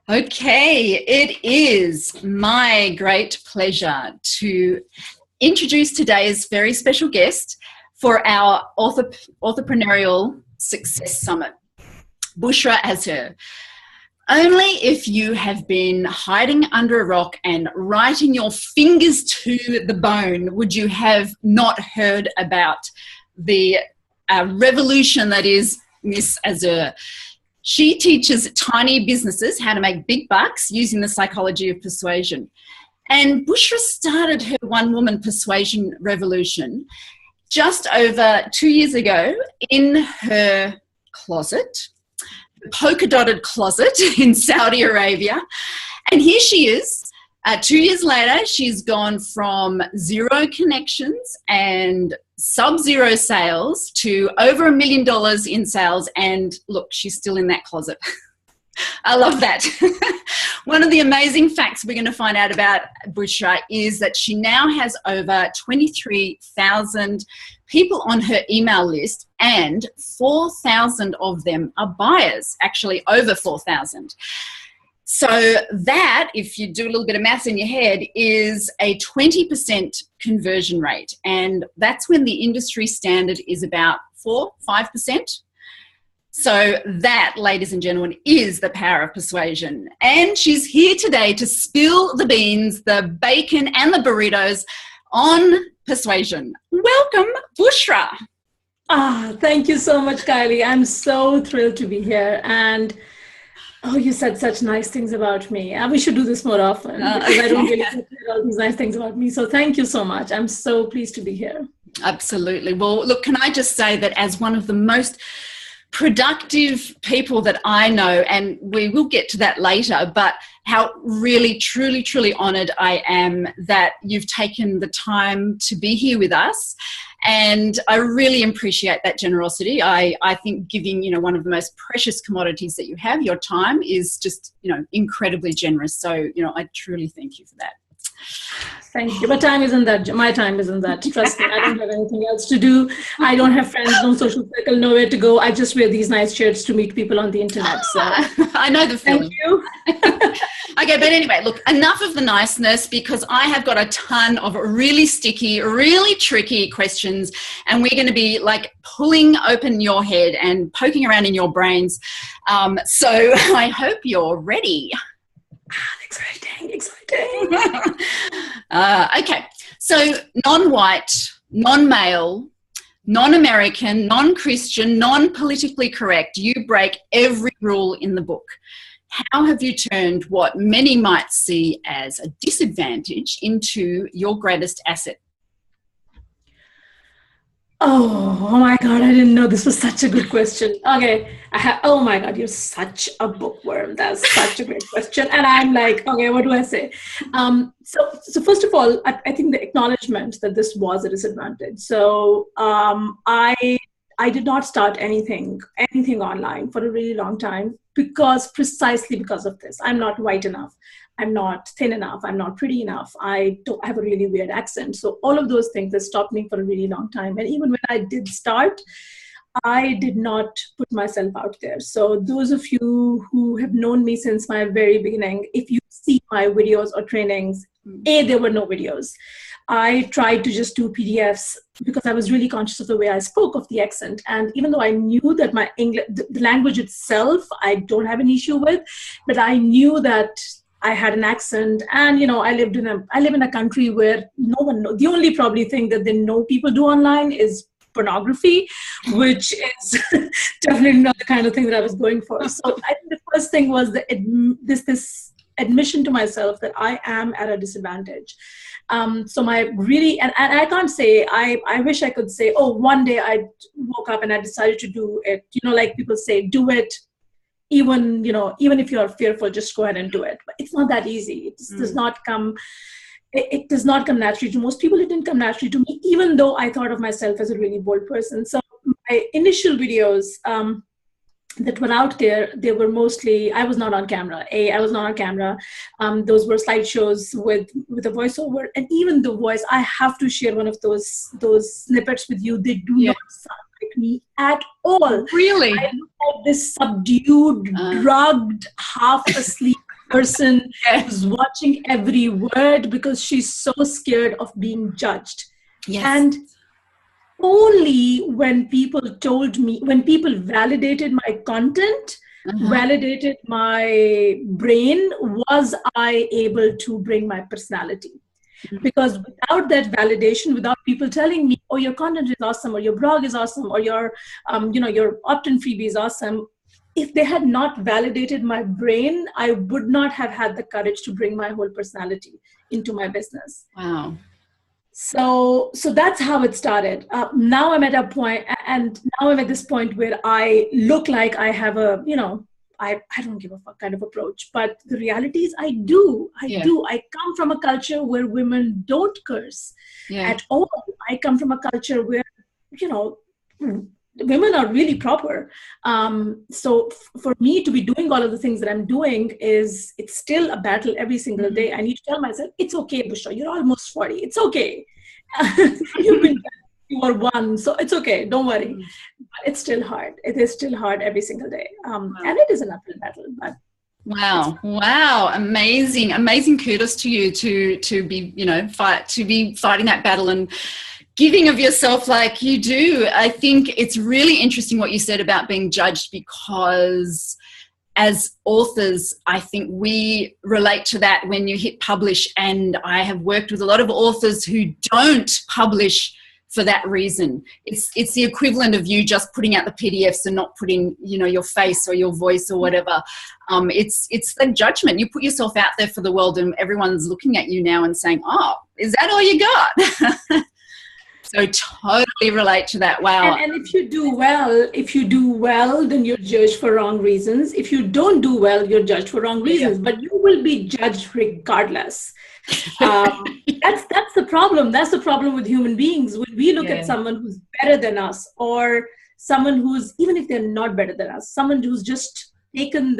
Okay, it is my great pleasure to introduce today's very special guest for our Authorpreneurial Success Summit, Bushra Azher. Only if you have been hiding under a rock and writing your fingers to the bone would you have not heard about the revolution that is Miss Azher. She teaches tiny businesses how to make big bucks using the psychology of persuasion. And Bushra started her one-woman persuasion revolution just over 2 years ago in her closet, the polka-dotted closet in Saudi Arabia. And here she is. 2 years later, she's gone from 0 connections and sub-zero sales to over $1 million in sales. And look, she's still in that closet. I love that. One of the amazing facts we're going to find out about Bushra is that she now has over 23,000 people on her email list, and 4,000 of them are buyers, actually over 4,000. So that, if you do a little bit of maths in your head, is a 20% conversion rate. And that's when the industry standard is about 5%. So that, ladies and gentlemen, is the power of persuasion. And she's here today to spill the beans, the bacon and the burritos on persuasion. Welcome, Bushra. Thank you so much, Kylie. I'm so thrilled to be here. And oh, you said such nice things about me. We should do this more often because I don't really hear all these nice things about me. So thank you so much. I'm so pleased to be here. Absolutely. Well, look, can I just say that as one of the most productive people that I know, and we will get to that later, but how really, truly, truly honoured I am that you've taken the time to be here with us. And I really appreciate that generosity. I think giving, one of the most precious commodities that you have, your time, is just, incredibly generous. So, I truly thank you for that. Thank you. But time isn't that. My time isn't that. Trust me, I don't have anything else to do. I don't have friends, no social circle, nowhere to go. I just wear these nice shirts to meet people on the internet. So I know the feeling. Thank you. Okay, but anyway, look, enough of the niceness, because I have got a ton of really sticky, really tricky questions, and we're going to be like pulling open your head and poking around in your brains. So I hope you're ready. Exciting. Okay, so non-white, non-male, non-American, non-Christian, non-politically correct, you break every rule in the book. How have you turned what many might see as a disadvantage into your greatest asset? Oh my God, I didn't know this was such a good question. Okay, oh my God, you're such a bookworm. That's such a great question. And I'm like, okay, what do I say? So first of all, I think the acknowledgement that this was a disadvantage. So I did not start anything online for a really long time precisely because of this. I'm not white enough. I'm not thin enough. I'm not pretty enough. I have a really weird accent. So all of those things that stopped me for a really long time. And even when I did start, I did not put myself out there. So those of you who have known me since my very beginning, if you see my videos or trainings, there were no videos. I tried to just do PDFs because I was really conscious of the way I spoke, of the accent. And even though I knew that my English, the language itself, I don't have an issue with, but I knew that I had an accent, and I live in a country where no one knows. The only probably thing that they know people do online is pornography, which is definitely not the kind of thing that I was going for. So I think the first thing was this admission to myself that I am at a disadvantage. So and I can't say, I wish I could say, oh, one day I woke up and I decided to do it. Like people say, do it. Even if you're fearful, just go ahead and do it. But it's not that easy. It does not come. It does not come naturally to most people. It didn't come naturally to me, even though I thought of myself as a really bold person. So my initial videos that were out there, they were mostly, I was not on camera. I was not on camera. Those were slideshows with a voiceover, and even the voice. I have to share one of those snippets with you. They do not sound like me at all. Really? I look like this subdued, drugged, half asleep person who's watching every word because she's so scared of being judged. Yes. And only when people validated my content, validated my brain, was I able to bring my personality. Because without that validation, without people telling me, oh, your content is awesome, or your blog is awesome, or your opt-in freebie is awesome, if they had not validated my brain, I would not have had the courage to bring my whole personality into my business. Wow. So that's how it started. Now I'm at a point, and now I'm at this point where I look like I have a, I don't give a fuck kind of approach. But the reality is I do. I come from a culture where women don't curse at all. I come from a culture where, women are really proper. So for me to be doing all of the things that I'm doing it's still a battle every single day. I need to tell myself, it's okay, Bushra, you're almost 40. It's okay. You are one, so it's okay. Don't worry. But it's still hard. It is still hard every single day. And it is an uphill battle, but Wow. Amazing kudos to you to be, fighting that battle and giving of yourself like you do. I think it's really interesting what you said about being judged, because as authors, I think we relate to that when you hit publish. And I have worked with a lot of authors who don't publish for that reason. It's the equivalent of you just putting out the PDFs and not putting, your face or your voice or whatever. It's the judgment. You put yourself out there for the world and everyone's looking at you now and saying, oh, is that all you got? So totally relate to that. Wow. And if you do well, then you're judged for wrong reasons. If you don't do well, you're judged for wrong reasons, but you will be judged regardless. That's the problem. That's the problem with human beings. When we look at someone who's better than us, or someone who's, even if they're not better than us, someone who's just taken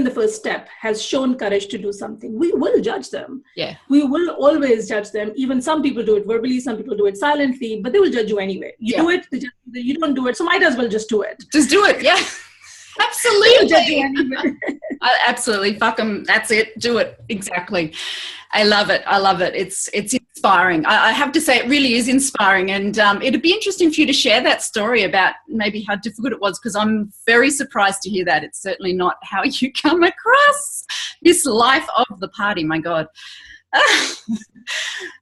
the first step, has shown courage to do something, we will judge them. Yeah. We will always judge them. Even some people do it verbally, some people do it silently, but they will judge you anyway. You do it, you don't do it, so might as well just do it. Just do it, yeah. Absolutely. Absolutely. Fuck them. That's it. Do it. Exactly. I love it. It's inspiring. I have to say it really is inspiring. And it'd be interesting for you to share that story about maybe how difficult it was, because I'm very surprised to hear that. It's certainly not how you come across this life of the party. My God.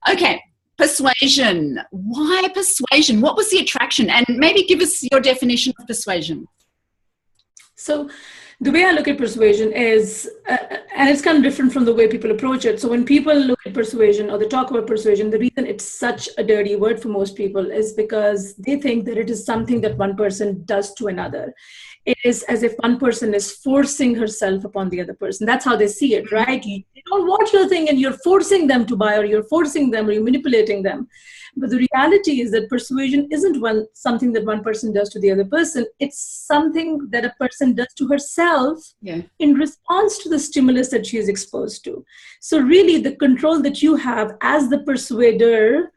Okay. Persuasion. Why persuasion? What was the attraction? And maybe give us your definition of persuasion. So the way I look at persuasion is, and it's kind of different from the way people approach it. So when people look at persuasion or they talk about persuasion, the reason it's such a dirty word for most people is because they think that it is something that one person does to another. It is as if one person is forcing herself upon the other person. That's how they see it, right? You don't want your thing and you're forcing them to buy, or you're forcing them, or you're manipulating them. But the reality is that persuasion isn't something that one person does to the other person. It's something that a person does to herself in response to the stimulus that she is exposed to. So really the control that you have as the persuader,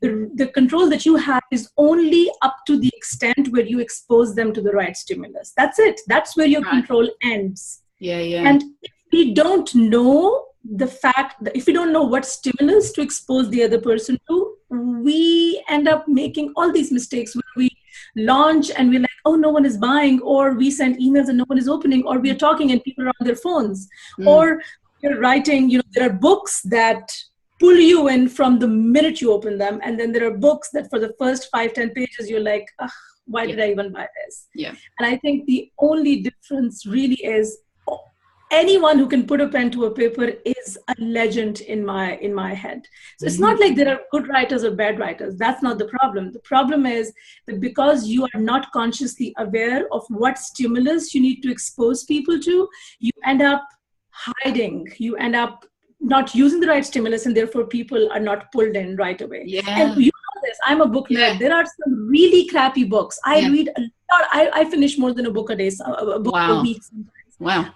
the control that you have is only up to the extent where you expose them to the right stimulus. That's it. That's where your control ends. And if we don't know the fact that, if we don't know what stimulus to expose the other person to, we end up making all these mistakes where we launch and we're like, oh, no one is buying, or we send emails and no one is opening, or we are talking and people are on their phones, or you're writing, there are books that pull you in from the minute you open them. And then there are books that for the first 5-10 pages, you're like, why did I even buy this? And I think the only difference really is anyone who can put a pen to a paper is a legend in my head. So it's not like there are good writers or bad writers. That's not the problem. The problem is that because you are not consciously aware of what stimulus you need to expose people to, you end up hiding. You end up not using the right stimulus, and therefore people are not pulled in right away. And you know this, I'm a book nerd. There are some really crappy books. I read a lot. I finish more than a book a day, a book a week sometimes.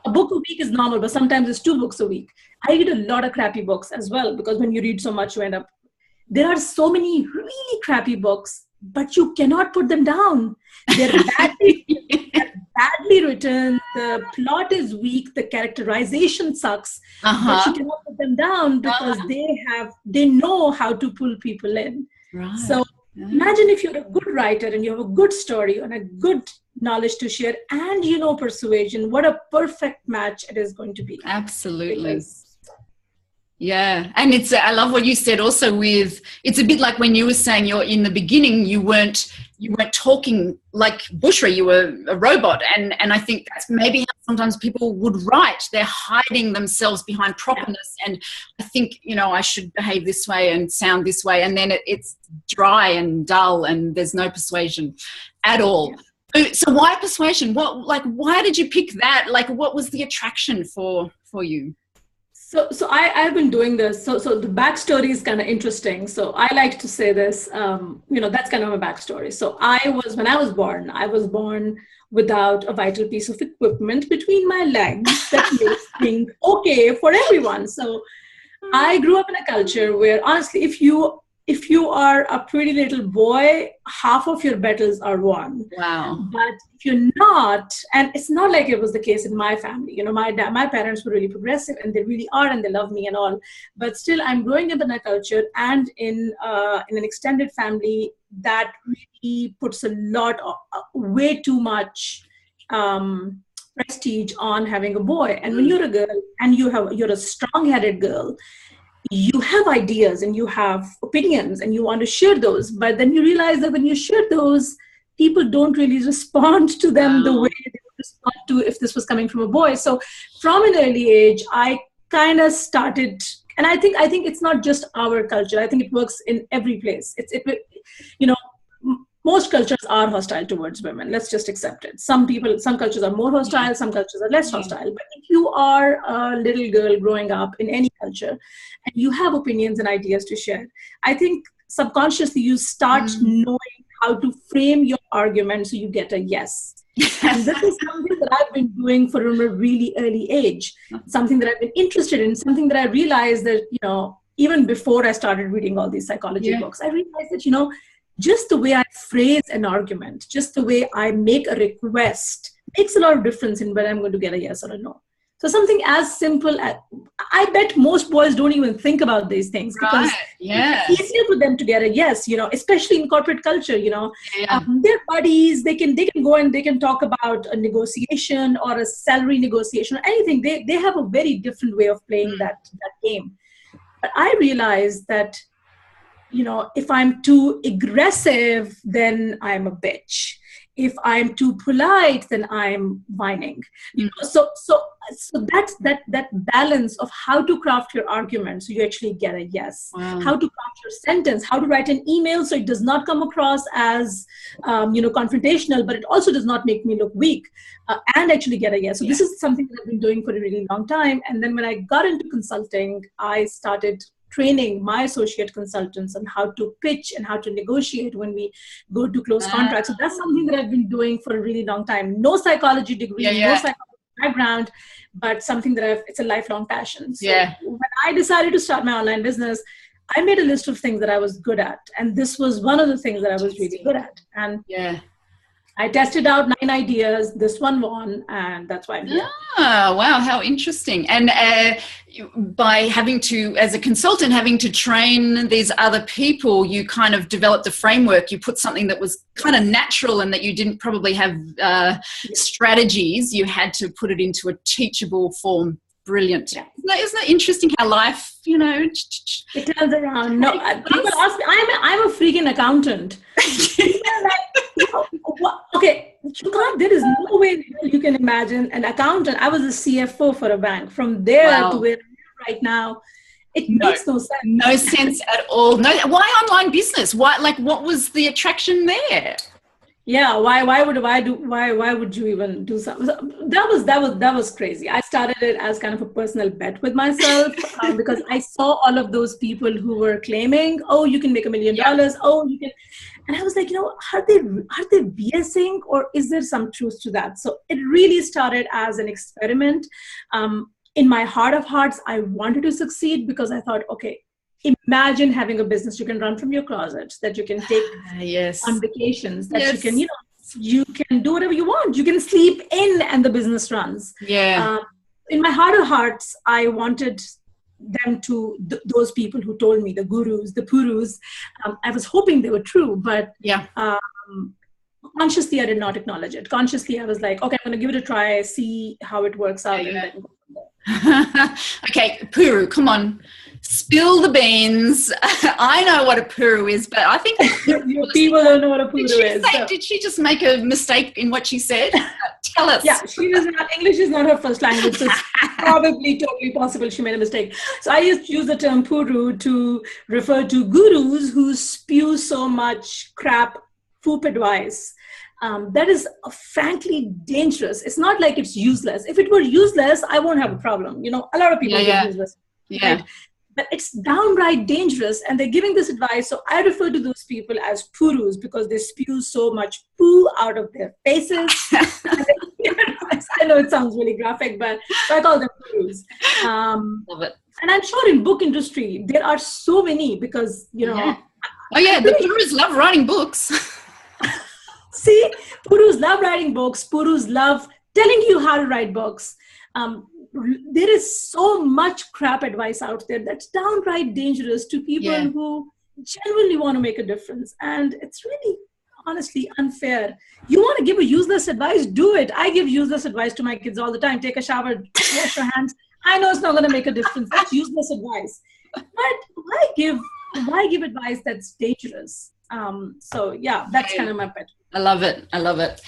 A book a week is normal, but sometimes it's 2 books a week. I read a lot of crappy books as well, because when you read so much, you end up, there are so many really crappy books, but you cannot put them down. They're badly poorly written, the plot is weak, the characterization sucks, but you cannot put them down because they know how to pull people in. Right. So imagine if you're a good writer and you have a good story and a good knowledge to share and you know persuasion, what a perfect match it is going to be. Absolutely. Yeah. And it's, I love what you said also with, it's a bit like when you were saying you're in the beginning, you weren't talking like Bushra, you were a robot. And I think that's maybe how sometimes people would write. They're hiding themselves behind properness. And I think, you know, I should behave this way and sound this way. And then it's dry and dull and there's no persuasion at all. Yeah. So why persuasion? Why did you pick that? Like, what was the attraction for you? So I've been doing this. So the backstory is kind of interesting. So I like to say this, you know, that's kind of a backstory. So when I was born without a vital piece of equipment between my legs that makes things okay for everyone. So I grew up in a culture where honestly, if you are a pretty little boy, half of your battles are won. Wow. But if you're not, and it's not like it was the case in my family, you know, my parents were really progressive and they really are and they love me and all. But still, I'm growing up in a culture and in an extended family that really puts a lot of, way too much prestige on having a boy. And when you're a girl and you're a strong-headed girl, you have ideas and you have opinions and you want to share those, but then you realize that when you share those, people don't really respond to them the way they would respond to if this was coming from a boy. So from an early age, I kind of started, and I think it's not just our culture. I think it works in every place. You know, most cultures are hostile towards women. Let's just accept it. Some cultures are more hostile, some cultures are less hostile. But if you are a little girl growing up in any culture and you have opinions and ideas to share, I think subconsciously you start knowing how to frame your argument so you get a yes. And this is something that I've been doing from a really early age, something that I've been interested in, something that I realized that, you know, even before I started reading all these psychology books, I realized that, you know, just the way I phrase an argument, just the way I make a request makes a lot of difference in whether I'm going to get a yes or a no. So something as simple as, I bet most boys don't even think about these things because it's easier for them to get a yes, you know, especially in corporate culture, you know, their buddies, they can go and they can talk about a negotiation or a salary negotiation or anything. They have a very different way of playing that game. But I realized that, you know, if I'm too aggressive, then I'm a bitch. If I'm too polite, then I'm whining. You know, so that's that balance of how to craft your argument so you actually get a yes. How to craft your sentence, how to write an email so it does not come across as you know, confrontational, but it also does not make me look weak, and actually get a yes. So this is something that I've been doing for a really long time. And then when I got into consulting, I started training my associate consultants on how to pitch and how to negotiate when we go to close contracts. So that's something that I've been doing for a really long time. No psychology degree, no psychology background, but something that it's a lifelong passion. So when I decided to start my online business, I made a list of things that I was good at. And this was one of the things that I was really good at. And I tested out 9 ideas. This one won, and that's why I'm here. Ah, wow, how interesting. And by having to, as a consultant, having to train these other people, you kind of developed a framework. You put something that was kind of natural and that you didn't probably have strategies. You had to put it into a teachable form. Brilliant. Isn't that interesting how life, you know, it turns around? No, people ask me, I'm a freaking accountant. Okay, there is no way you can imagine an accountant. I was a CFO for a bank. From there to where I am right now, it makes no sense. No sense at all. No. Why online business? Why? Like, what was the attraction there? Yeah, why would you even do something? That was crazy. I started it as kind of a personal bet with myself because I saw all of those people who were claiming, oh, you can make $1 million. Oh, you can. And I was like, you know, are they BSing or is there some truth to that? So it really started as an experiment. In my heart of hearts, I wanted to succeed because I thought, okay, imagine having a business you can run from your closet, that you can take on vacations, that you can, you know, You can do whatever you want. You can sleep in and the business runs. Yeah. In my heart of hearts, I wanted them to, those people who told me, the gurus, the purus, I was hoping they were true, but Yeah. Consciously I did not acknowledge it. Consciously I was like, okay, I'm going to give it a try, see how it works out. Yeah. And then go from there. Okay, Puru, come on. Spill the beans. I know what a Puru is, but I think Your people don't know what a Puru is. Did she just make a mistake in what she said? Tell us. Yeah, English is not her first language, so it's probably totally possible she made a mistake. So I used to use the term Puru to refer to gurus who spew so much crap, poop advice. That is frankly dangerous. It's not like it's useless. If it were useless, I won't have a problem. You know, a lot of people get useless. Yeah. Right? But it's downright dangerous, and they're giving this advice. So I refer to those people as purus because they spew so much poo out of their faces. I know it sounds really graphic, but I call them purus. Love it. And I'm sure in book industry, there are so many because, you know. Yeah. Oh, yeah, the purus love writing books. See, purus love writing books. Purus love telling you how to write books. There is so much crap advice out there that's downright dangerous to people who genuinely want to make a difference. And it's really, honestly, unfair. You want to give a useless advice? Do it. I give useless advice to my kids all the time. Take a shower, wash your hands. I know it's not going to make a difference. That's useless advice. But why give advice that's dangerous? So yeah, that's kind of my pet. I love it. I love it.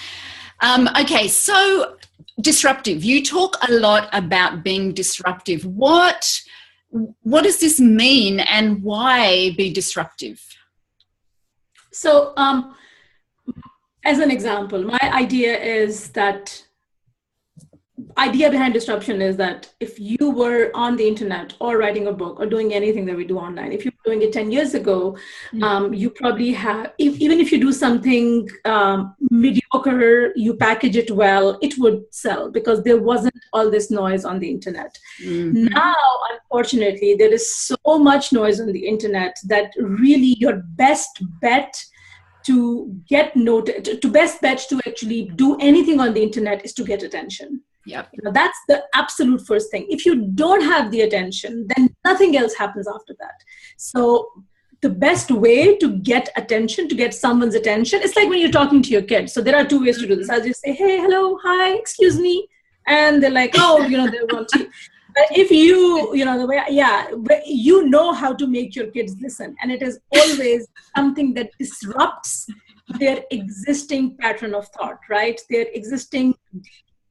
Okay, so disruptive. You talk a lot about being disruptive. What does this mean, and why be disruptive? So, as an example, my idea behind disruption is that if you were on the internet or writing a book or doing anything that we do online, if you were doing it 10 years ago, you probably have, even if you do something mediocre, you package it well, it would sell because there wasn't all this noise on the internet. Mm-hmm. Now, unfortunately, there is so much noise on the internet that really your best bet to get noted, best bet to actually do anything on the internet is to get attention. Yep. You know, that's the absolute first thing. If you don't have the attention, then nothing else happens after that. So the best way to get attention, to get someone's attention, it's like when you're talking to your kids. So there are two ways to do this. I'll just say, hey, hello, hi, excuse me. And they're like, oh, you know, they want to. But if you know, the way, you know how to make your kids listen. And it is always something that disrupts their existing pattern of thought, right? Their existing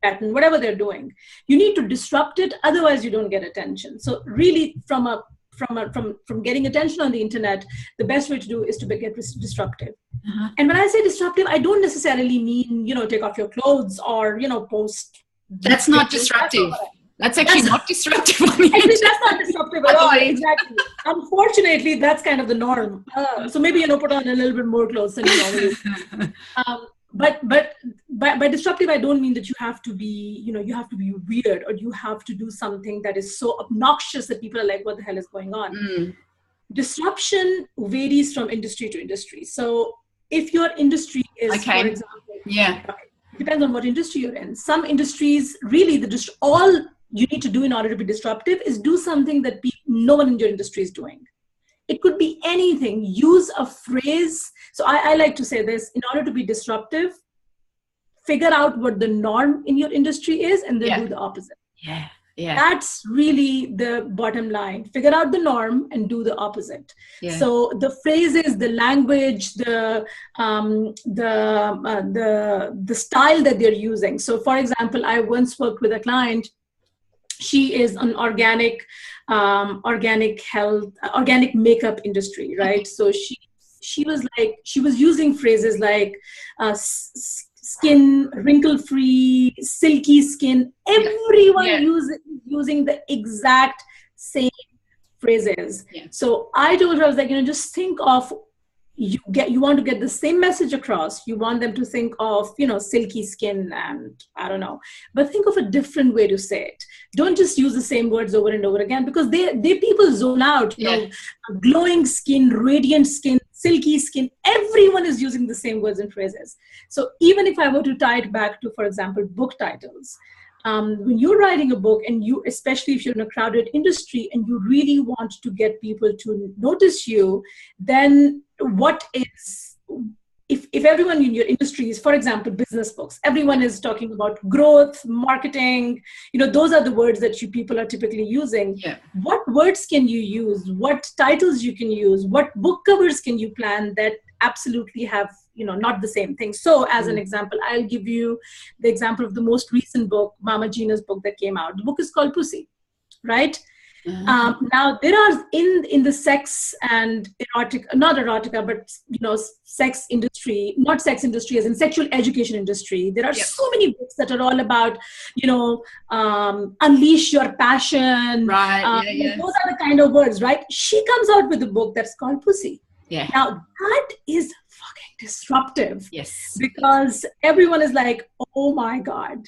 pattern, whatever they're doing. You need to disrupt it, otherwise you don't get attention. So really from getting attention on the internet, the best way to do is to get disruptive. Uh-huh. And when I say disruptive, I don't necessarily mean, you know, take off your clothes or, you know, post. That's not disruptive. That's actually not disruptive. Actually, that's not disruptive at all. Exactly. Unfortunately, that's kind of the norm. So maybe, you know, put on a little bit more clothes than you normally. But by disruptive, I don't mean that you have to be, you know, you have to be weird or you have to do something that is so obnoxious that people are like, what the hell is going on? Mm. Disruption varies from industry to industry. So if your industry is, for example, depends on what industry you're in. Some industries, really, all you need to do in order to be disruptive is do something that no one in your industry is doing. It could be anything. Use a phrase. So I like to say this, in order to be disruptive, figure out what the norm in your industry is and then do the opposite. Yeah. That's really the bottom line. Figure out the norm and do the opposite. Yeah. So the phrases, the language, the style that they're using. So for example, I once worked with a client. She is an organic health, organic makeup industry, right? So she was using phrases like skin, wrinkle-free, silky skin. Everyone using the exact same phrases. Yeah. So I told her, I was like, you know, just think of, you want to get the same message across. You want them to think of, you know, silky skin and I don't know, but think of a different way to say it. Don't just use the same words over and over again because they people zone out, you know, glowing skin, radiant skin, silky skin. Everyone is using the same words and phrases. So even if I were to tie it back to, for example, book titles, when you're writing a book, and you, especially if you're in a crowded industry and you really want to get people to notice you, then what is, if everyone in your industry is, for example, business books, everyone is talking about growth, marketing, those are the words that people are typically using. Yeah. What words can you use? What titles you can use? What book covers can you plan that absolutely have, not the same thing? So as an example, I'll give you the example of the most recent book, Mama Gina's book that came out. The book is called Pussy, right? Now there are in the sex and not erotica, but sex industry, not sex industry as in sexual education industry. There are so many books that are all about, unleash your passion. Right. Those are the kind of words, right? She comes out with a book that's called Pussy. Yeah. Now that is fucking disruptive. Yes. Because everyone is like, oh my God.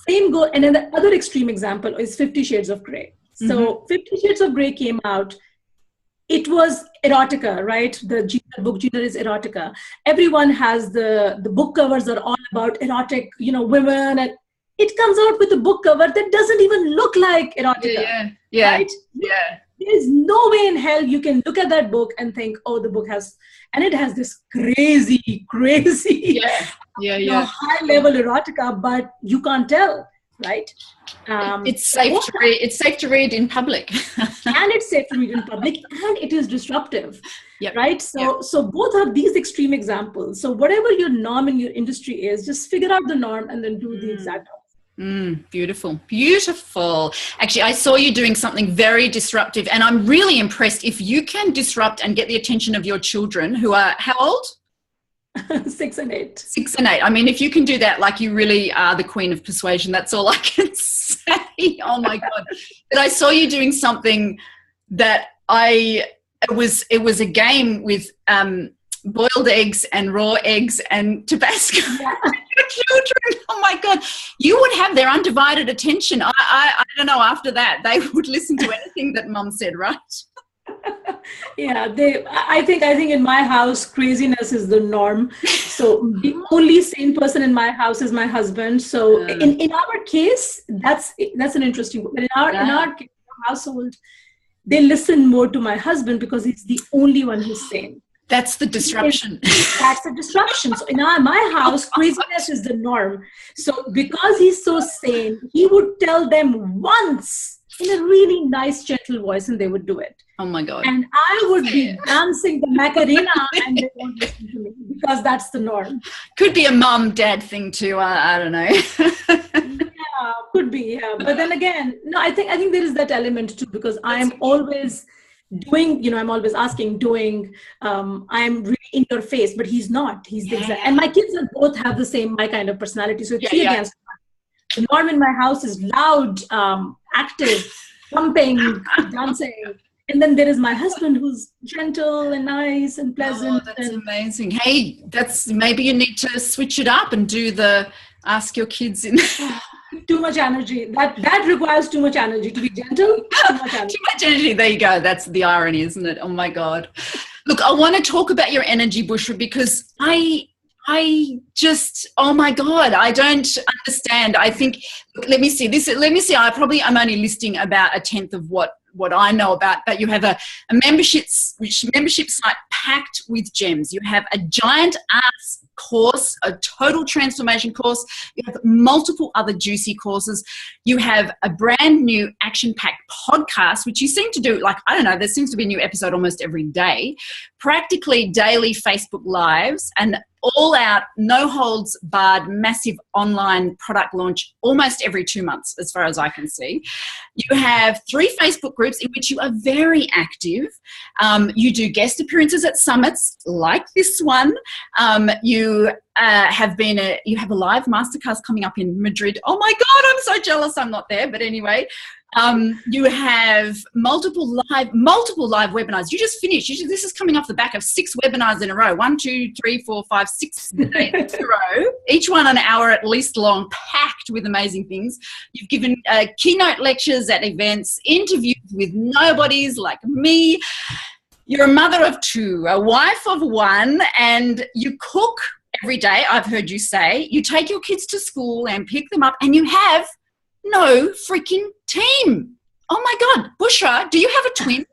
Same goal. And then the other extreme example is 50 Shades of Grey. So 50 Shades of Grey came out. It was erotica, right? The book genre is erotica. Everyone has the book covers are all about erotic, women. And it comes out with a book cover that doesn't even look like erotica. Yeah. Right? Yeah. There's no way in hell you can look at that book and think, oh, the book has, and it has this crazy, high level erotica, but you can't tell. Right? It's safe to read. It's safe to read in public. And it's safe to read in public, and it is disruptive. Yep. Right? So both are these extreme examples. So whatever your norm in your industry is, just figure out the norm and then do the exact opposite. Beautiful. Beautiful. Actually, I saw you doing something very disruptive, and I'm really impressed. If you can disrupt and get the attention of your children, who are how old? 6 and 8. 6 and 8. I mean, if you can do that, like, you really are the queen of persuasion. That's all I can say. Oh my God. But I saw you doing something that it was a game with boiled eggs and raw eggs and Tabasco. Yeah. Your children. Oh my God. You would have their undivided attention. I don't know, after that, they would listen to anything that Mum said, right? Yeah, I think in my house, craziness is the norm. So the only sane person in my house is my husband. So in our case, that's an interesting book. But in our household, they listen more to my husband because he's the only one who's sane. That's the disruption. That's the disruption. So in my house, craziness is the norm. So because he's so sane, he would tell them once in a really nice, gentle voice, and they would do it. Oh my God. And I would be dancing the Macarena and they won't listen to me because that's the norm. Could be a mom-dad thing too. I don't know. Yeah, could be. Yeah. But then again, no, I think there is that element too, because I'm always doing, I'm always asking, I'm really in your face, but he's not. He's the exact. And my kids both have my kind of personality. So it's three against one. The norm in my house is loud, active, pumping, dancing. And then there is my husband who's gentle and nice and pleasant. Oh, that's amazing. Hey, maybe you need to switch it up and do ask your kids in. Too much energy. That requires too much energy. To be gentle, too much energy. Too much energy. There you go. That's the irony, isn't it? Oh my God. Look, I want to talk about your energy, Bushra, because I just, oh my God, I don't understand. I think, let me see. I'm only listing about 1/10 of what I know about, but you have a membership site packed with gems. You have a giant ass course, a total transformation course. You have multiple other juicy courses. You have a brand new action-packed podcast, which you seem to do, there seems to be a new episode almost every day, practically daily Facebook Lives, and all out, no holds barred, massive online product launch almost every 2 months, as far as I can see. You have 3 Facebook groups in which you are very active. You do guest appearances at summits like this one. You have a live masterclass coming up in Madrid. Oh my God, I'm so jealous I'm not there. But anyway, you have multiple live webinars. You just finished. This is coming off the back of 6 webinars in a row. 1, 2, 3, 4, 5, 6 in a row. Each one an hour at least long, packed with amazing things. You've given keynote lectures at events, interviews with nobodies like me. You're a mother of two, a wife of one, and you cook every day. I've heard you say you take your kids to school and pick them up, and you have no freaking team. Oh my God, Bushra, do you have a twin?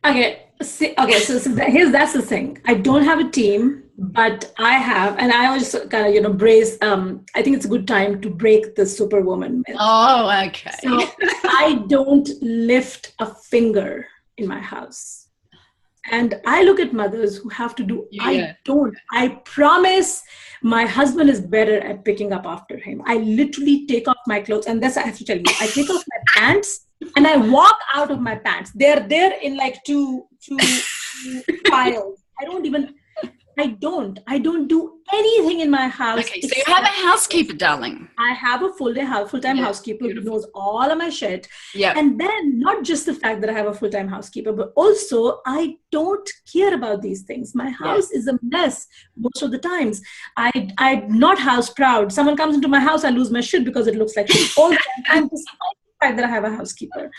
Okay, that's the thing. I don't have a team, but I have, and I always kind of, brace. I think it's a good time to break the superwoman myth. Oh, okay. So I don't lift a finger in my house. And I look at mothers who have to do, I don't. I promise my husband is better at picking up after him. I literally take off my clothes, and that's, I have to tell you, I take off my pants and I walk out of my pants. They're there in like two piles. I don't do anything in my house. Okay, so you have a housekeeper, darling. I have a full-time housekeeper who knows all of my shit. Yeah. And then not just the fact that I have a full-time housekeeper, but also I don't care about these things. My house is a mess most of the times. I'm not house proud. Someone comes into my house, I lose my shit because it looks like shit all the time. I'm despite the fact that I have a housekeeper.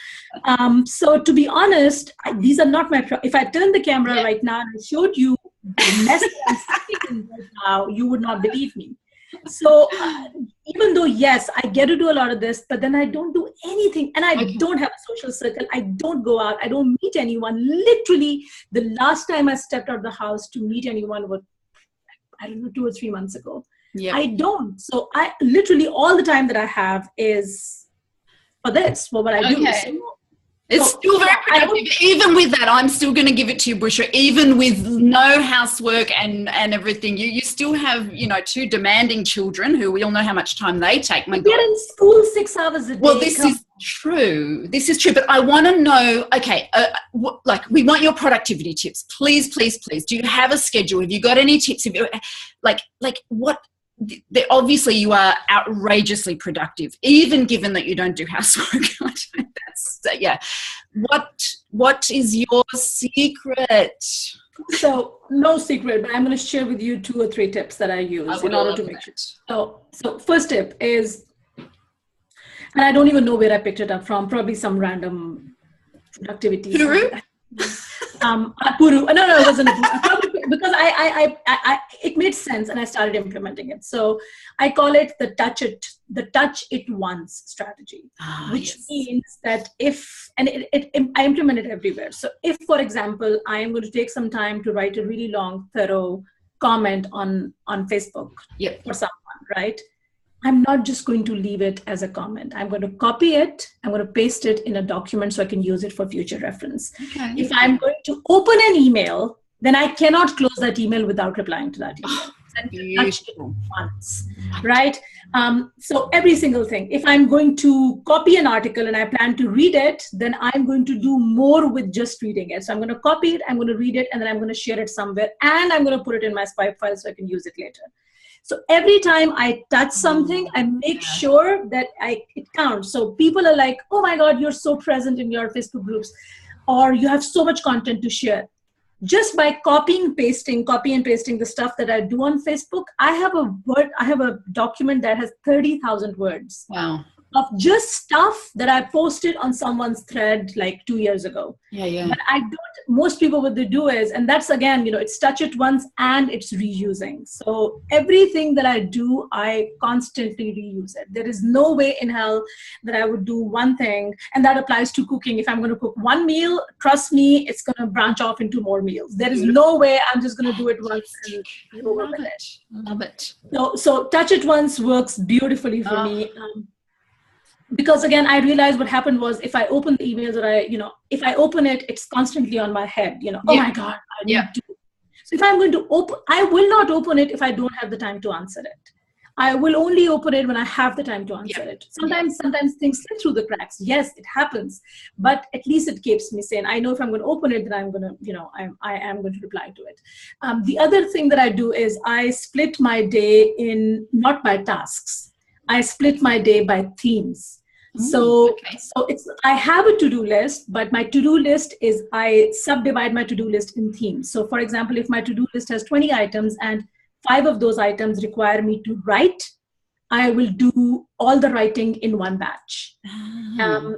So to be honest, these are not my if I turn the camera right now and I showed you the mess that I'm sitting in right now, you would not believe me. So even though, yes, I get to do a lot of this, but then I don't do anything, and I don't have a social circle. I don't go out. I don't meet anyone. Literally, the last time I stepped out of the house to meet anyone was, I don't know, 2 or 3 months ago. Yeah. I don't. So I literally, all the time that I have is for this, for what I do. It's still very productive. Even with that, I'm still going to give it to you, Bushra. Even with no housework and everything, you still have, 2 demanding children who we all know how much time they take. My God. They're in school 6 hours a day. Well, this is true. This is true. But I want to know, okay, we want your productivity tips. Please, please, please. Do you have a schedule? Have you got any tips? Have you, what? Obviously, you are outrageously productive, even given that you don't do housework. What is your secret? So no secret, but I'm going to share with you 2 or 3 tips that I use in order to make it. So first tip is, and I don't even know where I picked it up from, probably some random productivity. Guru? Puru. No, it wasn't a Puru. Because it made sense and I started implementing it. So I call it the touch it once strategy, which means that I implement it everywhere. So if, for example, I am going to take some time to write a really long, thorough comment on Facebook for someone, right? I'm not just going to leave it as a comment. I'm going to copy it. I'm going to paste it in a document so I can use it for future reference. Okay. If I'm going to open an email, then I cannot close that email without replying to that email. And touch it once, right? So every single thing. If I'm going to copy an article and I plan to read it, then I'm going to do more with just reading it. So I'm going to copy it, I'm going to read it, and then I'm going to share it somewhere, and I'm going to put it in my Skype file so I can use it later. So every time I touch something, I make sure that it counts. So people are like, oh my God, you're so present in your Facebook groups, or you have so much content to share. Just by copy and pasting the stuff that I do on Facebook, I have a document that has 30,000 words. Wow. Of just stuff that I posted on someone's thread like 2 years ago. Yeah. But most people, what they do is, and that's again, it's touch it once and it's reusing. So everything that I do, I constantly reuse it. There is no way in hell that I would do one thing, and that applies to cooking. If I'm going to cook one meal, trust me, it's going to branch off into more meals. There is no way I'm just going to do it once and go with it. Love it. So touch it once works beautifully for me. Because again, I realized what happened was if I open the emails or if I open it, it's constantly on my head, oh my God, I need to. So if I'm going to I will not open it if I don't have the time to answer it. I will only open it when I have the time to answer it. Sometimes things slip through the cracks. Yes, it happens, but at least it keeps me sane. I know if I'm going to open it, then I'm going to, I am going to reply to it. The other thing that I do is I split my day not by tasks. I split my day by themes. So I have a to-do list, but my to-do list is, I subdivide my to-do list in themes. So for example, if my to-do list has 20 items and 5 of those items require me to write, I will do all the writing in one batch.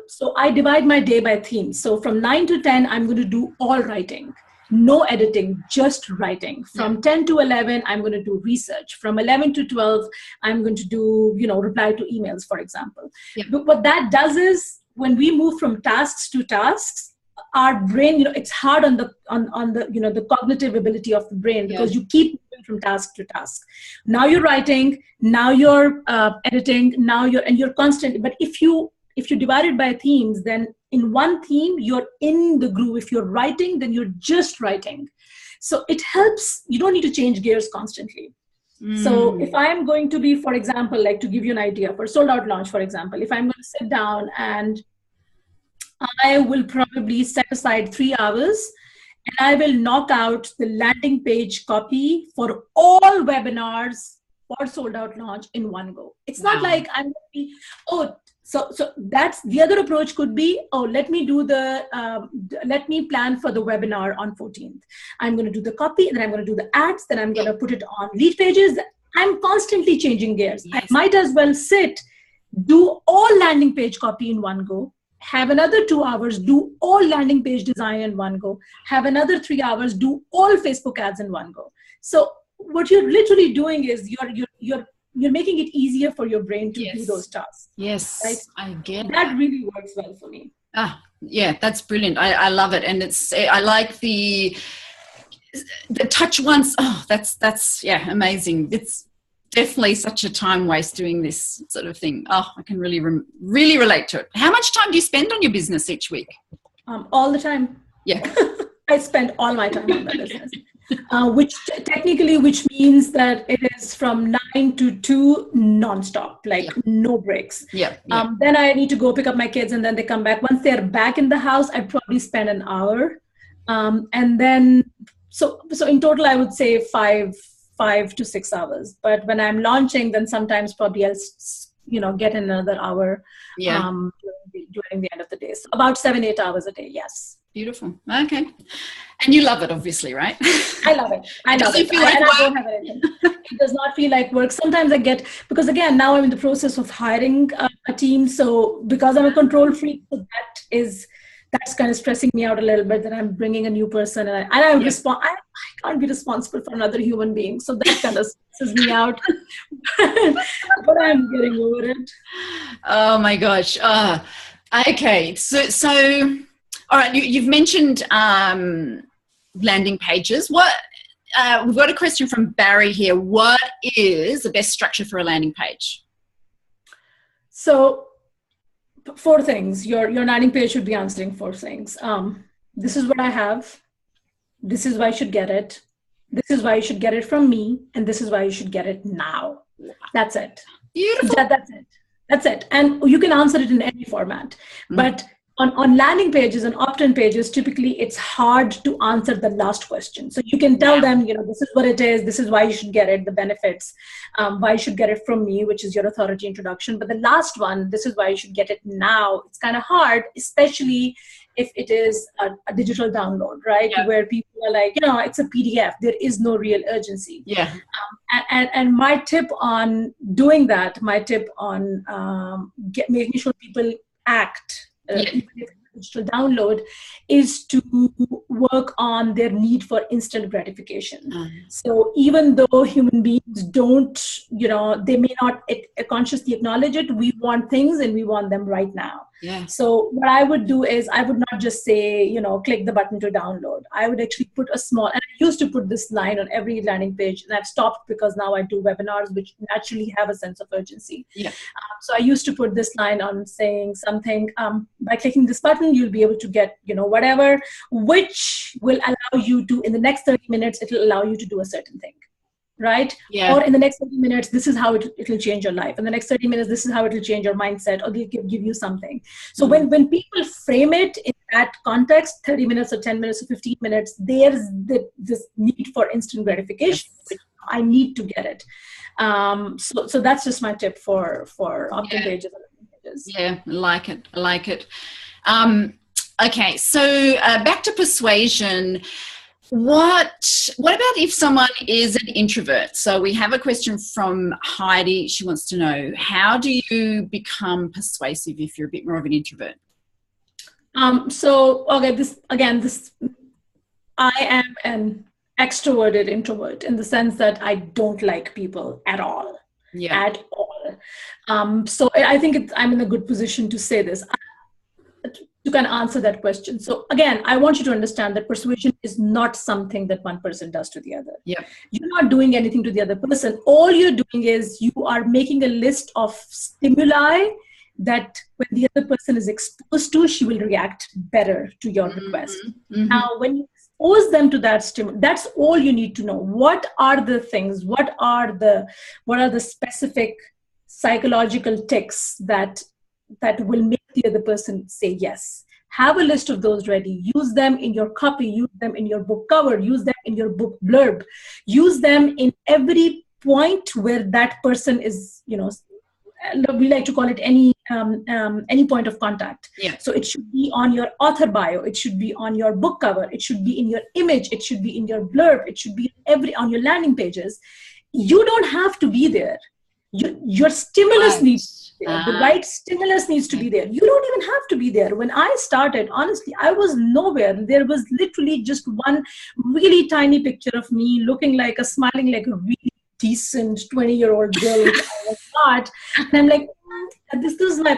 So I divide my day by themes. So from 9 to 10, I'm going to do all writing. No editing, just writing. From 10 to 11, I'm going to do research. From 11 to 12, I'm going to do, reply to emails, for example. But what that does is, when we move from tasks to tasks, our brain, it's hard on the the cognitive ability of the brain, because you keep moving from task to task. Now you're writing, now you're editing, now you're constantly. But if you divide it by themes, then in one theme, you're in the groove. If you're writing, then you're just writing. So it helps. You don't need to change gears constantly. So if I'm going to be, for example, like to give you an idea, for sold out launch, for example, if I'm going to sit down and I will probably set aside 3 hours and I will knock out the landing page copy for all webinars for sold out launch in one go. It's not like I'm going to be, so that's the other approach could be, let me plan for the webinar on 14th. I'm going to do the copy, and then I'm going to do the ads, then I'm going to put it on lead pages. I'm constantly changing gears. I might as well do all landing page copy in one go, have another 2 hours, do all landing page design in one go, have another 3 hours, do all Facebook ads in one go. So what you're literally doing is you're making it easier for your brain to do those tasks. Yes, right? I get that. Really works well for me. Yeah, that's brilliant. I love it. And I like the touch once. That's amazing. It's definitely such a time waste doing this sort of thing. I can really relate to it. How much time do you spend on your business each week? All the time. Yeah. I spend all my time on my business. Which means that it is from 9 to 2 nonstop, no breaks. Then I need to go pick up my kids, and then they come back. Once they're back in the house, I probably spend an hour. And then, so in total, I would say 5 to 6 hours. But when I'm launching, then sometimes probably I'll get another hour during the end of the day. So about 7-8 hours a day. Yes. Beautiful. Okay. And you love it, obviously, right? I love it. I love it. I don't have anything. It does not feel like work. Sometimes I get, because again, now I'm in the process of hiring a team. So because I'm a control freak, that's kind of stressing me out a little bit, that I'm bringing a new person and I can't be responsible for another human being. So that kind of stresses me out, but I'm getting over it. Oh my gosh. Okay. So, all right, you've mentioned landing pages. We've got a question from Barry here. What is the best structure for a landing page? So 4 things. Your landing page should be answering 4 things. This is what I have. This is why you should get it. This is why you should get it from me. And this is why you should get it now. That's it. Beautiful. That's it. And you can answer it in any format. But on landing pages and opt-in pages, typically it's hard to answer the last question. So you can tell them, this is what it is, this is why you should get it, the benefits, why you should get it from me, which is your authority introduction. But the last one, this is why you should get it now, it's kind of hard, especially if it is a digital download, right? Where people are like, it's a PDF, there is no real urgency. And my tip on doing that, making sure people act, even if it's a digital download, is to work on their need for instant gratification. So even though human beings don't, they may not consciously acknowledge it, we want things and we want them right now. So what I would do is I would not just say, click the button to download. I would actually put and I used to put this line on every landing page, and I've stopped because now I do webinars which naturally have a sense of urgency. So I used to put this line on saying something, by clicking this button, you'll be able to get, whatever, which will allow you to, in the next 30 minutes, it will allow you to do a certain thing. Right? Or in the next 30 minutes, this is how it will change your life. In the next 30 minutes, this is how it will change your mindset, or they'll give you something. So when people frame it in that context, 30 minutes or 10 minutes or 15 minutes, there's this need for instant gratification. I need to get it. So that's just my tip for opt-in pages and pages. Yeah, I like it. Okay, so back to persuasion. What about if someone is an introvert? So we have a question from Heidi. She wants to know, how do you become persuasive if you're a bit more of an introvert? I am an extroverted introvert in the sense that I don't like people at all. Yeah. At all. So I think I'm in a good position to say this. You can answer that question. So again, I want you to understand that persuasion is not something that one person does to the other. Yeah. You're not doing anything to the other person. All you're doing is you are making a list of stimuli that when the other person is exposed to, she will react better to your request. Mm-hmm. Now, when you expose them to that stimuli, that's all you need to know. What are the things? What are the specific psychological tics that will make the other person say yes? Have a list of those ready. Use them in your copy. Use them in your book cover. Use them in your book blurb. Use them in every point where that person is, we like to call it any point of contact. Yeah. So it should be on your author bio. It should be on your book cover. It should be in your image. It should be in your blurb. It should be on your landing pages. You don't have to be there. Your stimulus needs to be there. The right stimulus needs to be there. You don't even have to be there. When I started, honestly, I was nowhere. There was literally just one really tiny picture of me smiling like a really decent 20-year-old girl. And I'm like,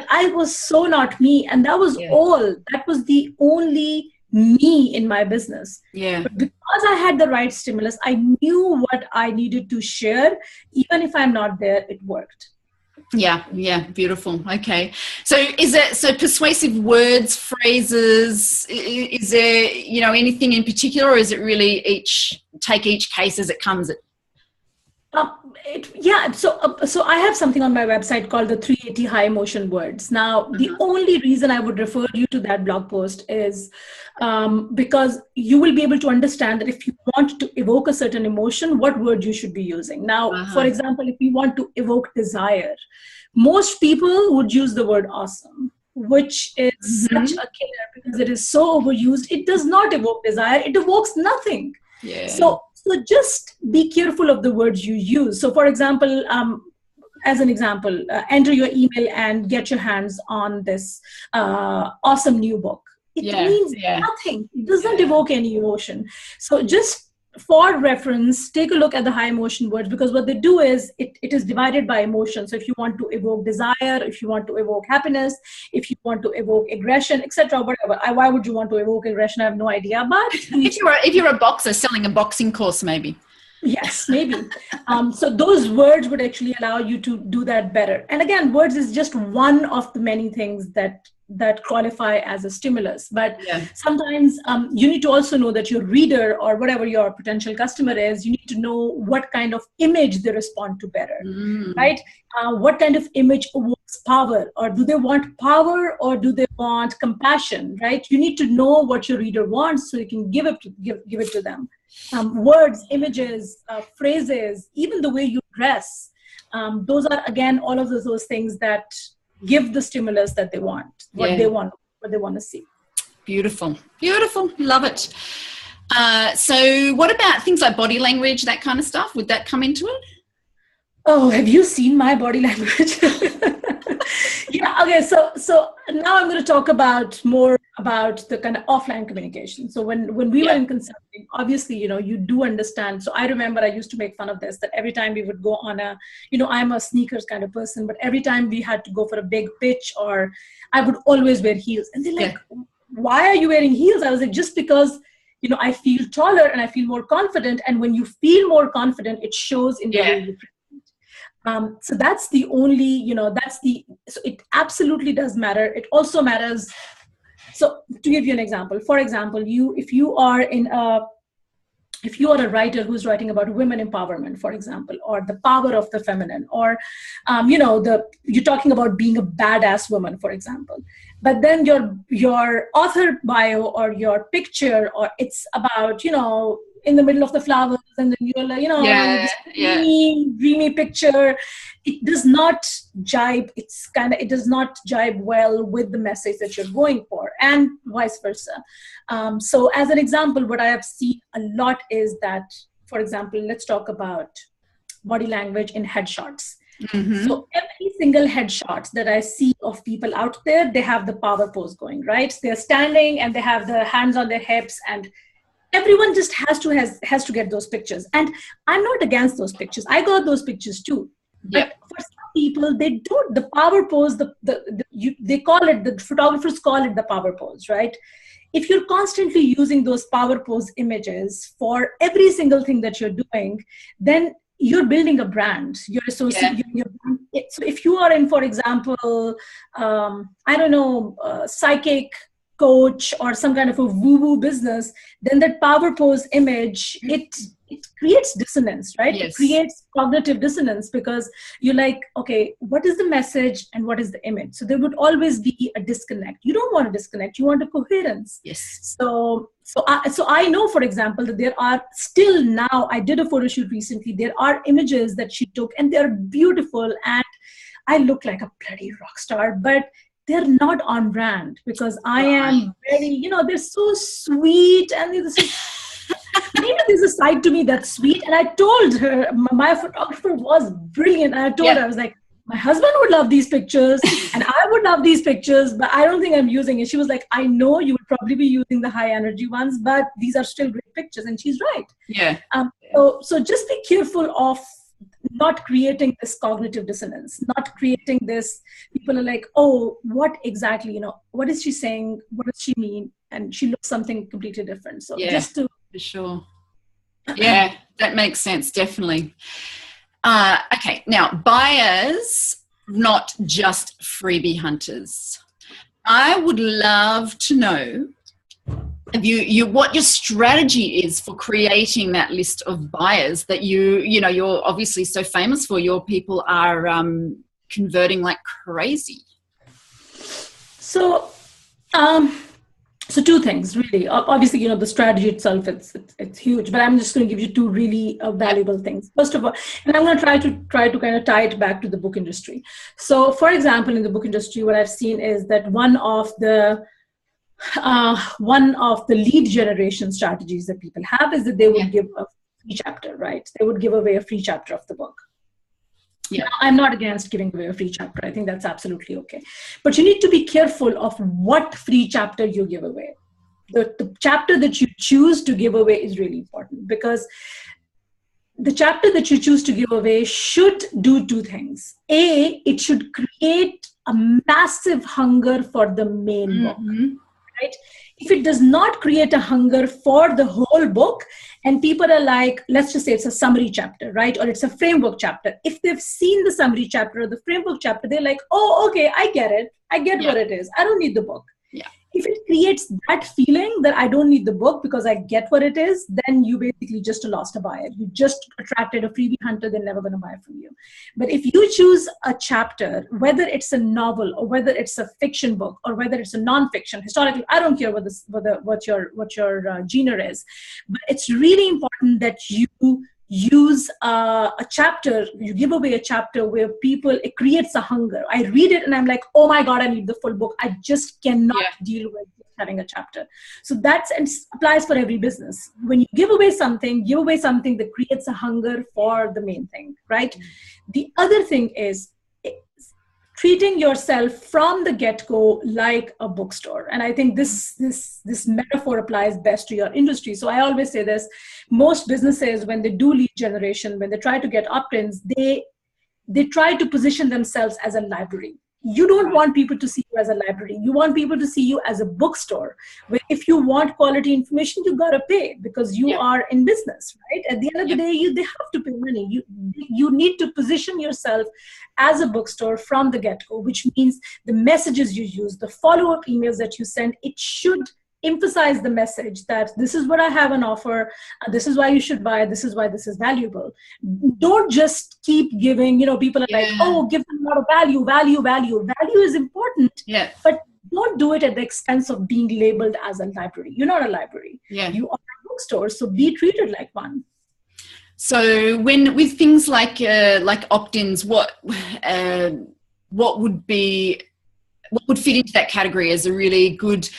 I was so not me. And that was all. That was the only me in my business. Yeah. But because I had the right stimulus, I knew what I needed to share. Even if I'm not there, it worked. Yeah. Beautiful. Okay. So persuasive words, phrases, is there, anything in particular, or is it really take each case as it comes? So I have something on my website called the 380 high emotion words. Now, the only reason I would refer you to that blog post is because you will be able to understand that if you want to evoke a certain emotion, what word you should be using. Now, for example, if you want to evoke desire, most people would use the word awesome, which is such a killer because it is so overused. It does not evoke desire. It evokes nothing. Yeah. So just be careful of the words you use. So for example, as an example, enter your email and get your hands on this awesome new book. It means nothing. It does not evoke any emotion. So just for reference, take a look at the high emotion words, because what they do is it is divided by emotion. So if you want to evoke desire, if you want to evoke happiness, if you want to evoke aggression, etc., whatever. Why would you want to evoke aggression? I have no idea. But if you're a boxer selling a boxing course, maybe. Yes, maybe. So those words would actually allow you to do that better. And again, words is just one of the many things that qualify as a stimulus. But sometimes you need to also know that your reader or whatever your potential customer is, you need to know what kind of image they respond to better, right? What kind of image evokes power, or do they want power or do they want compassion, right? You need to know what your reader wants so you can give it to them. Words, images, phrases, even the way you dress. Those are, again, all of those things that give the stimulus that they want, what they want to see. Beautiful. Love it. So what about things like body language, that kind of stuff? Would that come into it? Oh, have you seen my body language? Okay. So now I'm going to talk more about the kind of offline communication. So when we were in consulting, obviously, you do understand. So I remember I used to make fun of this, that every time we would go on I'm a sneakers kind of person, but every time we had to go for a big pitch, or I would always wear heels. And they're like, why are you wearing heels? I was like, just because, I feel taller and I feel more confident. And when you feel more confident, it shows in the way you present. So that's the only, so it absolutely does matter. It also matters. So to give you an example, for example, if you are a writer who's writing about women empowerment, for example, or the power of the feminine, or, you're talking about being a badass woman, for example, but then your author bio or your picture, or it's about, in the middle of the flowers, and then you're like, this dreamy picture. It does not jibe. It does not jibe well with the message that you're going for, and vice versa. So as an example, what I have seen a lot is that, for example, let's talk about body language in headshots. Mm-hmm. So every single headshot that I see of people out there, they have the power pose going, right? They're standing and they have the hands on their hips, and everyone just has to get those pictures. And I'm not against those pictures. I got those pictures too. But for some people, they don't. The power pose, they call it, the photographers call it the power pose, right? If you're constantly using those power pose images for every single thing that you're doing, then you're building a brand. You're associating your brand. So if you are in, for example, psychic coach or some kind of a woo-woo business, then that power pose image, it creates dissonance, right? Yes. It creates cognitive dissonance, because you're like, okay, what is the message and what is the image? So there would always be a disconnect. You don't want a disconnect. You want a coherence. Yes. So I know, for example, that there are still now, I did a photo shoot recently, there are images that she took and they're beautiful and I look like a bloody rock star, but they're not on brand, because I am very, they're so sweet, and maybe there's a side to me that's sweet. And I told her, my photographer was brilliant. And I told her, I was like, my husband would love these pictures and I would love these pictures, but I don't think I'm using it. She was like, I know you would probably be using the high energy ones, but these are still great pictures. And she's right. Yeah. So just be careful of not creating this cognitive dissonance, not creating this, people are like, oh, what exactly, what is she saying? What does she mean? And she looks something completely different. So just to... For sure. Yeah, that makes sense. Definitely. Okay. Now, buyers, not just freebie hunters. I would love to know what your strategy is for creating that list of buyers that you're obviously so famous for. Your people are converting like crazy. So two things really. Obviously, the strategy itself, it's huge, but I'm just going to give you two really valuable things. First of all, and I'm going to try to kind of tie it back to the book industry. So, for example, in the book industry, what I've seen is that one of the lead generation strategies that people have is that they would give a free chapter, right? They would give away a free chapter of the book. Yeah, now, I'm not against giving away a free chapter. I think that's absolutely okay. But you need to be careful of what free chapter you give away. The chapter that you choose to give away is really important, because the chapter that you choose to give away should do two things. A, it should create a massive hunger for the main book. Right? If it does not create a hunger for the whole book, and people are like, let's just say it's a summary chapter, right? Or it's a framework chapter. If they've seen the summary chapter or the framework chapter, they're like, oh, okay, I get it. I get what it is. I don't need the book. Yeah. If it creates that feeling that I don't need the book because I get what it is, then you basically just lost a buyer. You just attracted a freebie hunter. They're never going to buy from you. But if you choose a chapter, whether it's a novel or whether it's a fiction book or whether it's a non-fiction, historically, I don't care what your genre is, but it's really important that you use a chapter, you give away a chapter where it creates a hunger. I read it and I'm like, oh my God, I need the full book. I just cannot deal with having a chapter. So that applies for every business. When you give away something that creates a hunger for the main thing, right? The other thing is treating yourself from the get-go like a bookstore. And I think this metaphor applies best to your industry. So I always say this, most businesses, when they do lead generation, when they try to get opt-ins, they try to position themselves as a library. You don't want people to see you as a library. You want people to see you as a bookstore. Where if you want quality information, you got to pay because you are in business, right? At the end of the day, they have to pay money. You need to position yourself as a bookstore from the get-go, which means the messages you use, the follow-up emails that you send, it should emphasize the message that this is what I have on offer, this is why you should buy, this is why this is valuable. Don't just keep giving, people are like, oh, give them a lot of value. Value is important, but don't do it at the expense of being labeled as a library. You're not a library. Yeah. You are a bookstore, so be treated like one. So with things like opt-ins, what would fit into that category as a really good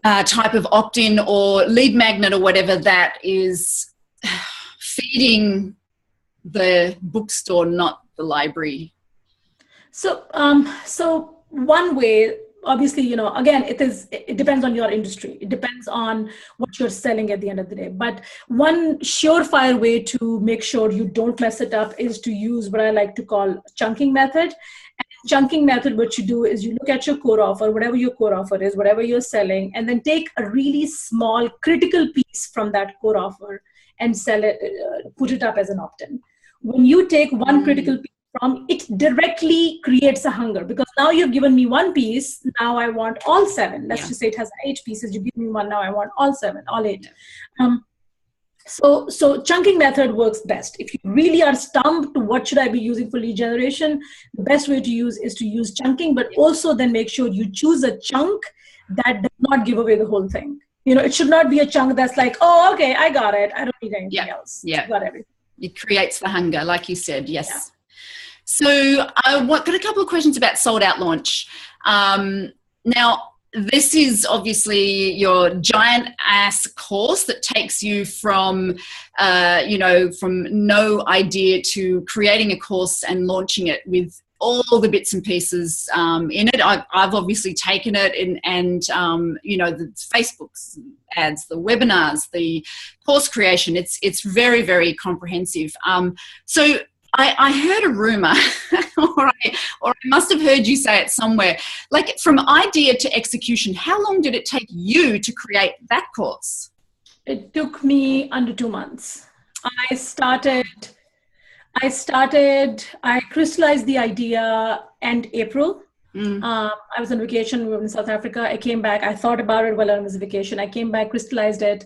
type of opt-in or lead magnet or whatever that is feeding the bookstore, not the library? So one way, obviously, again, it depends on your industry. It depends on what you're selling at the end of the day. But one surefire way to make sure you don't mess it up is to use what I like to call chunking method. And chunking method, what you do is you look at your core offer, whatever your core offer is, whatever you're selling, and then take a really small critical piece from that core offer and sell it, put it up as an opt-in. When you take one critical piece from, it directly creates a hunger, because now you've given me one piece, now I want all 7. Let's just say it has 8 pieces, you give me one, now I want all 7, all 8. So chunking method works best. If you really are stumped, what should I be using for lead generation? The best way to use is to use chunking, but also then make sure you choose a chunk that does not give away the whole thing. It should not be a chunk that's like, oh, okay, I got it, I don't need anything else. Yeah, I got everything. It creates the hunger, like you said. Yes. Yeah. So I got a couple of questions about Sold Out Launch. Now, this is obviously your giant ass course that takes you from, from no idea to creating a course and launching it with all the bits and pieces in it. I've obviously taken it and the Facebook's ads, the webinars, the course creation. It's very, very comprehensive. So I heard a rumor, or I must have heard you say it somewhere, like from idea to execution, how long did it take you to create that course? It took me under 2 months. I crystallized the idea end April. I was on vacation in South Africa. I came back. I thought about it while I was on vacation. I came back, crystallized it.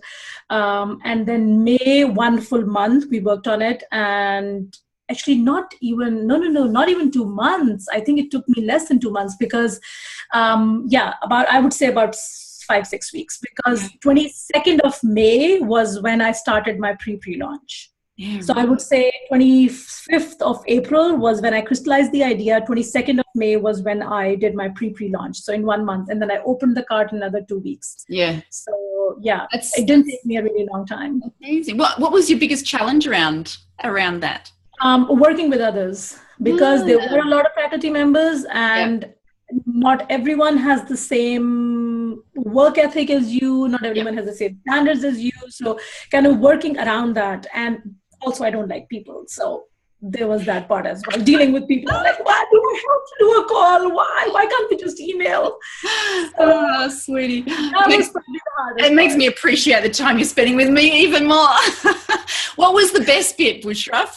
And then May, 1 full month, we worked on it. And actually not even 2 months. I think it took me less than 2 months because, I would say about 5-6 weeks, because 22nd of May was when I started my pre-launch. Yeah, so I would say 25th of April was when I crystallized the idea. 22nd of May was when I did my pre-launch. So in 1 month, and then I opened the cart in another 2 weeks. Yeah. So yeah, it didn't take me a really long time. Amazing. What was your biggest challenge around that? Working with others, because there were a lot of faculty members, and not everyone has the same work ethic as you. Not everyone has the same standards as you. So kind of working around that. And also I don't like people. So there was that part as well. Dealing with people, like, why do I have to do a call? Why can't we just email? Oh, sweetie. That was probably the hardest It makes me appreciate the time you're spending with me even more. What was the best bit, Bushra,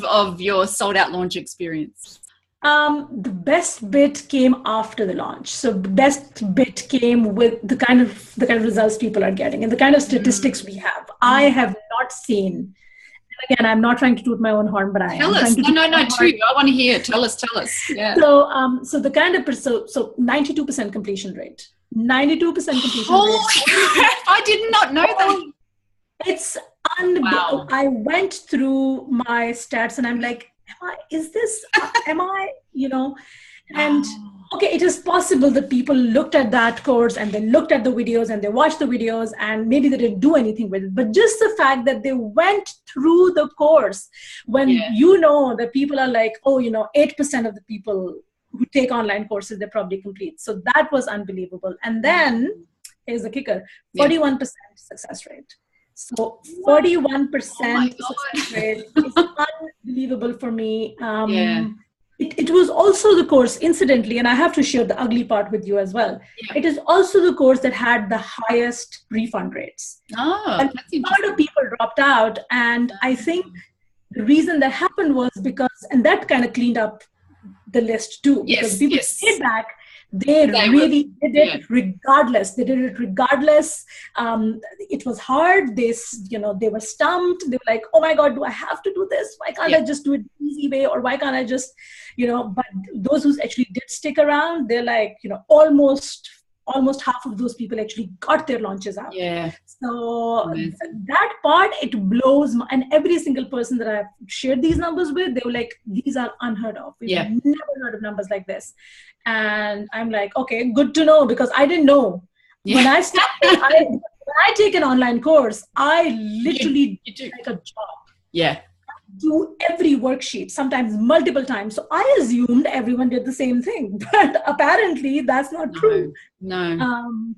of your Sold Out Launch experience? The best bit came after the launch. So the best bit came with the kind of results people are getting and the kind of statistics we have. I have not seen. Again, I'm not trying to toot my own horn, but I tell am. Us. No, I want to hear. Tell us. Yeah. So the kind of so 92% completion rate. 92% completion Holy crap! I did not know that. It's unbelievable. Wow. I went through my stats and I'm like, and okay, it is possible that people looked at that course and then looked at the videos and they watched the videos and maybe they didn't do anything with it. But just the fact that they went through the course, when that people are like, 8% of the people who take online courses, they probably complete. So that was unbelievable. And then here's the kicker, 41% success rate. So 41% success rate is unbelievable for me. It was also the course, incidentally, and I have to share the ugly part with you as well. Yeah. It is also the course that had the highest refund rates. And a lot of people dropped out. And I think the reason that happened was because, and that kind of cleaned up the list too. Because people stayed back. They did it regardless. They did it regardless. It was hard. They were stumped. They were like, oh my God, do I have to do this? Why can't I just do it the easy way? Or why can't I just, but those who actually did stick around, they're like, almost almost half of those people actually got their launches out. Yeah. So that part, it blows and every single person that I've shared these numbers with, they were like, these are unheard of. We've never heard of numbers like this. And I'm like, okay, good to know, because I didn't know. Yeah. When I started, when I take an online course, I literally do like a job. Yeah. Do every worksheet, sometimes multiple times. So I assumed everyone did the same thing, but apparently that's not true. No.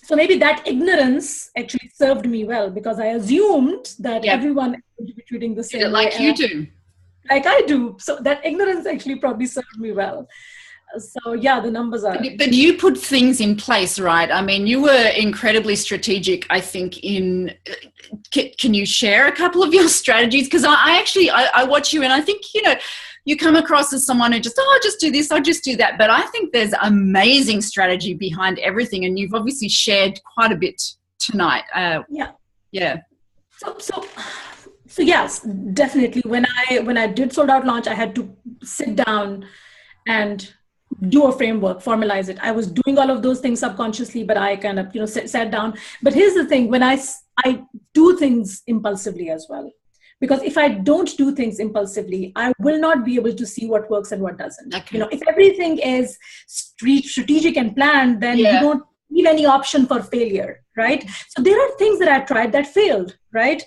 So maybe that ignorance actually served me well, because I assumed that everyone would be treating the same way. Like you do. Like I do. So that ignorance actually probably served me well. So yeah, the numbers are. But you put things in place, right? I mean, you were incredibly strategic, I think, in, can you share a couple of your strategies? Because I watch you and I think, you come across as someone who just, I'll just do this, I'll just do that. But I think there's amazing strategy behind everything. And you've obviously shared quite a bit tonight. Yeah. So yes, definitely. When I did Sold Out launch, I had to sit down and do a framework, formalize it. I was doing all of those things subconsciously, but I kind of, sat down. But here's the thing, when I do things impulsively as well, because if I don't do things impulsively, I will not be able to see what works and what doesn't. Okay. If everything is strategic and planned, then you don't leave any option for failure, right? So there are things that I've tried that failed, right?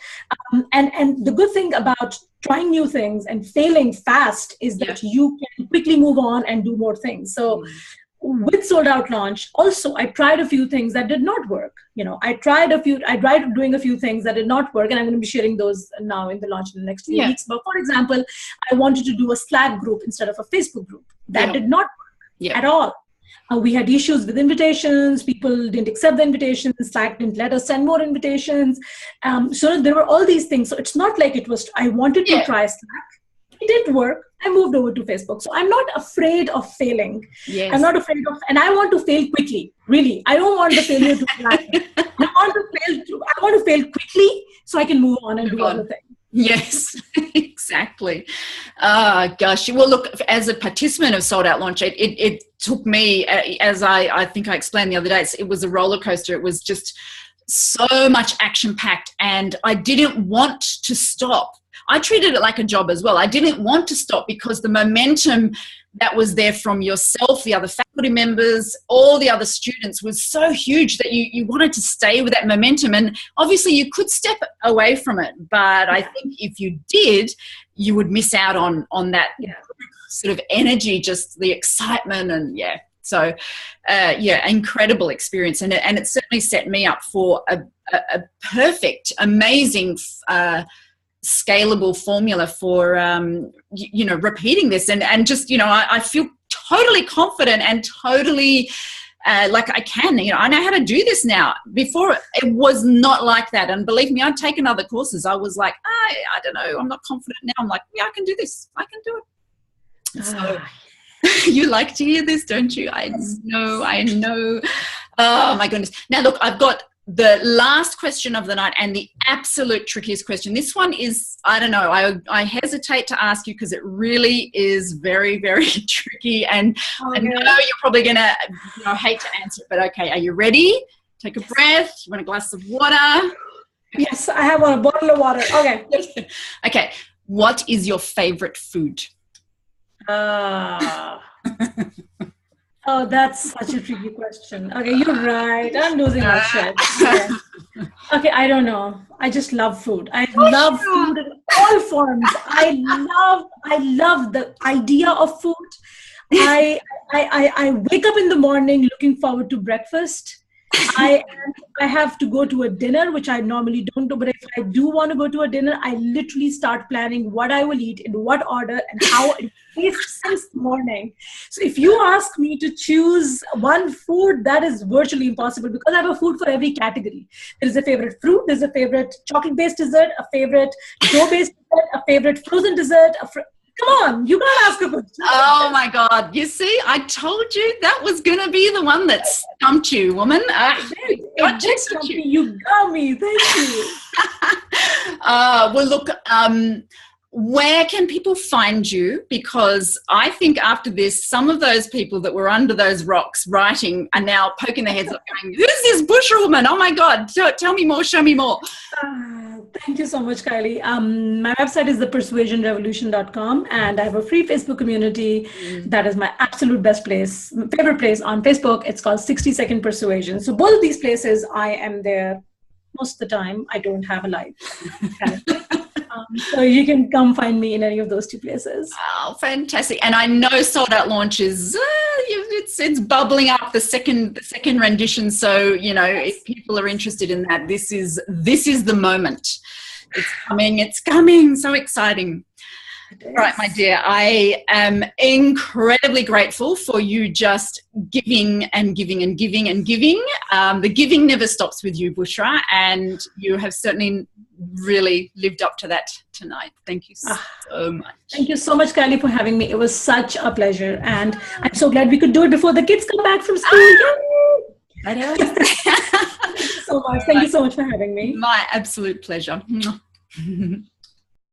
And the good thing about trying new things and failing fast is that you can quickly move on and do more things. So with Sold Out launch, also I tried a few things that did not work. I tried doing a few things that did not work, and I'm going to be sharing those now in the launch in the next few weeks. But for example, I wanted to do a Slack group instead of a Facebook group. That did not work at all. We had issues with invitations. People didn't accept the invitations. Slack didn't let us send more invitations. So there were all these things. So it's not like it was, I wanted to try Slack. It didn't work. I moved over to Facebook. So I'm not afraid of failing. Yes. I'm not afraid of, and I want to fail quickly. Really. I don't want the failure to happen. I want to fail quickly so I can move on and do other things. Yes, exactly. Gosh. Well, look, as a participant of Sold Out launch, it took me, as I think I explained the other day, it was a roller coaster. It was just so much action packed, and I didn't want to stop. I treated it like a job as well. I didn't want to stop because the momentum that was there from yourself, the other faculty members, all the other students was so huge that you wanted to stay with that momentum. And obviously you could step away from it, but I think if you did, you would miss out on that sort of energy, just the excitement and So, incredible experience. And it certainly set me up for a perfect, amazing scalable formula for repeating this and just I feel totally confident and totally like I can I know how to do this now. Before it was not like that, and believe me, I'd taken other courses. I was like I don't know, I'm not confident. Now I'm like, I can do this, I can do it. So you like to hear this, don't you? I know. Oh my goodness. Now look, I've got the last question of the night and the absolute trickiest question. This one is, I don't know, I hesitate to ask you because it really is very, very tricky. And I know you're probably going to hate to answer it, but okay, are you ready? Take a breath. You want a glass of water? Yes, I have a bottle of water. Okay. Okay. What is your favorite food? Oh, that's such a tricky question. Okay, you're right. I'm losing my shit. Okay, I don't know. I just love food. I love food in all forms. I love the idea of food. I wake up in the morning looking forward to breakfast. I have to go to a dinner, which I normally don't do, but if I do want to go to a dinner, I literally start planning what I will eat, in what order, and how it tastes since the morning. So if you ask me to choose one food, that is virtually impossible because I have a food for every category. There is a favorite fruit, there's a favorite chocolate-based dessert, a favorite dough-based dessert, a favorite frozen dessert, come on, you gotta ask a question. Oh my God. You see, I told you that was going to be the one that stumped you, woman. You got me. Thank you. Well, look, where can people find you? Because I think after this, some of those people that were under those rocks writing are now poking their heads up going, who's this Bushra woman? Oh my God, tell me more, show me more. Thank you so much, Kylie. My website is thepersuasionrevolution.com, and I have a free Facebook community. That is my absolute best place, favorite place on Facebook. It's called 60 Second Persuasion. So both of these places, I am there most of the time. I don't have a life. So you can come find me in any of those two places. Oh, fantastic. And I know Sold Out Launch is, it's bubbling up, the second rendition. So, you know, if people are interested in that, this is the moment. It's coming. So exciting. All right, my dear, I am incredibly grateful for you just giving and giving and giving and giving. The giving never stops with you, Bushra, and you have certainly really lived up to that tonight. Thank you so much. Thank you so much, Kylie, for having me. It was such a pleasure, and I'm so glad we could do it before the kids come back from school. I know. Thank you so much. Thank you so much for having me. My absolute pleasure.